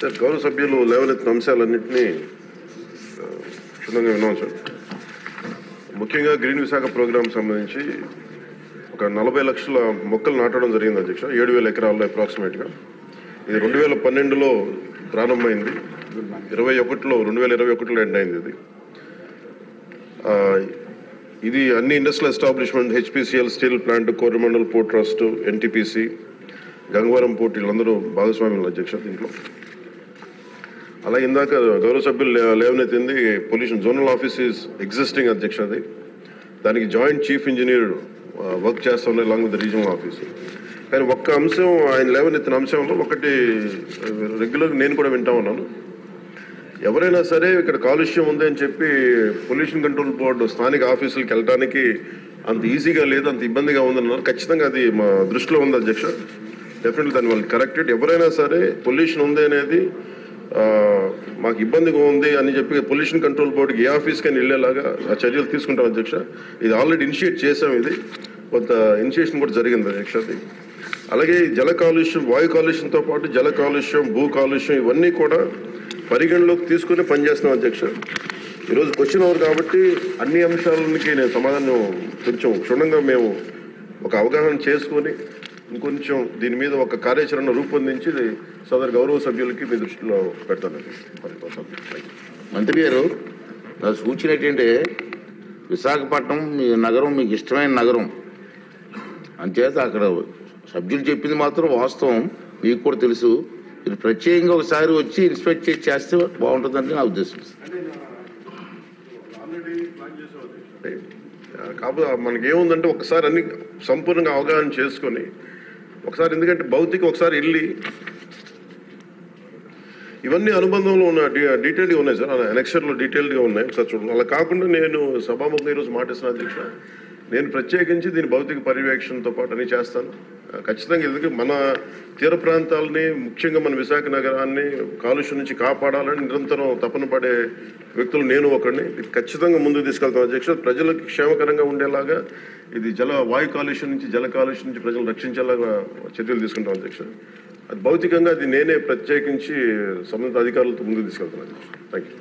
Sir గౌరవ సభ్యులు లేవనెత్తిన అంశాలన్నింటినీ క్షుణ్ణంగా విన్నాం సార్. ముఖ్యంగా గ్రీన్ విశాఖ ప్రోగ్రాం సంబంధించి ఒక 40 లక్షల మొక్కలు నాటడం జరిగింది అధ్యక్ష, 7,000 ఎకరాల్లో అప్రాక్సిమేట్గా. ఇది 2012లో ప్రారంభమైంది, 2021లో ఎండ్ అయింది. ఇది అన్ని industrial establishment, HPCL steel plant, Coromandel port trust, NTPC, Gangavaram port, వీళ్ళందరూ భాగస్వామ్యులు అధ్యక్ష దీంట్లో. అలాగే ఇందాక గౌరవ సభ్యులు లేవనెత్తింది pollution zonal office is existing అధ్యక్ష. అది దానికి జాయింట్ చీఫ్ ఇంజనీర్ వర్క్ చేస్తున్నారు అలాంగ్ విత్ రీజనల్ ఆఫీస్. కానీ ఒక్క అంశం ఆయన లేవనెత్తిన అంశంలో ఒకటి రెగ్యులర్గా నేను కూడా వింటా ఉన్నాను. ఎవరైనా సరే ఇక్కడ కాలుష్యం ఉంది అని చెప్పి పొల్యూషన్ కంట్రోల్ బోర్డు స్థానిక ఆఫీసులకు వెళ్ళడానికి అంత ఈజీగా లేదు, అంత ఇబ్బందిగా ఉందన్నారు. ఖచ్చితంగా అది మా దృష్టిలో ఉంది అధ్యక్ష. డెఫినెట్లీ దాన్ని వాళ్ళు కరెక్టెడ్. ఎవరైనా సరే పొల్యూషన్ ఉంది అనేది మాకు ఇబ్బందిగా ఉంది అని చెప్పి పొల్యూషన్ కంట్రోల్ బోర్డుకి ఏ ఆఫీస్కి అని వెళ్ళేలాగా ఆ చర్యలు తీసుకుంటాం అధ్యక్ష. ఇది ఆల్రెడీ ఇనిషియేట్ చేసాం, ఇది కొంత ఇనిషియేషన్ కూడా జరిగింది అధ్యక్ష. అది అలాగే జల కాలుష్యం, వాయు కాలుష్యంతో పాటు జల కాలుష్యం, భూ కాలుష్యం ఇవన్నీ కూడా పరిగణలోకి తీసుకుని పనిచేస్తున్నాం అధ్యక్ష. ఈరోజు క్వశ్చన్ అవర్ కాబట్టి అన్ని అంశాలకి నేను సమాధానం కొంచెం క్షుణ్ణంగా మేము ఒక అవగాహన చేసుకొని ఇంకొంచెం దీని మీద ఒక కార్యాచరణ రూపొందించి సదరు గౌరవ సభ్యులకి మీ దృష్టిలో పెడతానండి. మంత్రి గారు, నా సూచన ఏంటంటే విశాఖపట్నం మీ నగరం మీకు ఇష్టమైన నగరం అంచేత అక్కడ సభ్యులు చెప్పింది మాత్రం వాస్తవం, మీకు కూడా తెలుసు. మీరు ప్రత్యేకంగా ఒకసారి వచ్చి ఇన్స్పెక్ట్ చేస్తే బాగుంటుందంటే నా ఉద్దేశం. కాకపోతే మనకి ఏముందంటే ఒకసారి అన్ని సంపూర్ణంగా అవగాహన చేసుకొని ఒకసారి, ఎందుకంటే భౌతిక ఒకసారి వెళ్ళి ఇవన్నీ అనుబంధంలో ఉన్న డీటెయిల్గా ఉన్నాయి సార్, ఎనెక్చర్లో డీటెయిల్గా ఉన్నాయి, ఒకసారి చూడండి. అలా కాకుండా నేను సభాముఖంగా ఈరోజు మాటిస్తున్న అధ్యక్ష, నేను ప్రత్యేకించి దీని భౌతిక పర్యవేక్షణతో పాటు అన్ని చేస్తాను ఖచ్చితంగా. ఎందుకంటే మన తీర ప్రాంతాలని, ముఖ్యంగా మన విశాఖ నగరాన్ని కాలుష్యం నుంచి కాపాడాలని నిరంతరం తపన పడే వ్యక్తులు నేను ఒకడిని. ఇది ఖచ్చితంగా ముందుకు తీసుకెళ్తాను అధ్యక్ష. ప్రజలకు క్షేమకరంగా ఉండేలాగా ఇది వాయు కాలుష్యం నుంచి, జల కాలుష్యం నుంచి ప్రజలు రక్షించేలాగా చర్యలు తీసుకుంటాం అధ్యక్ష. అది భౌతికంగా అది నేనే ప్రత్యేకించి సంబంధిత అధికారులతో ముందుకు తీసుకెళ్తాను అధ్యక్ష. Thank you.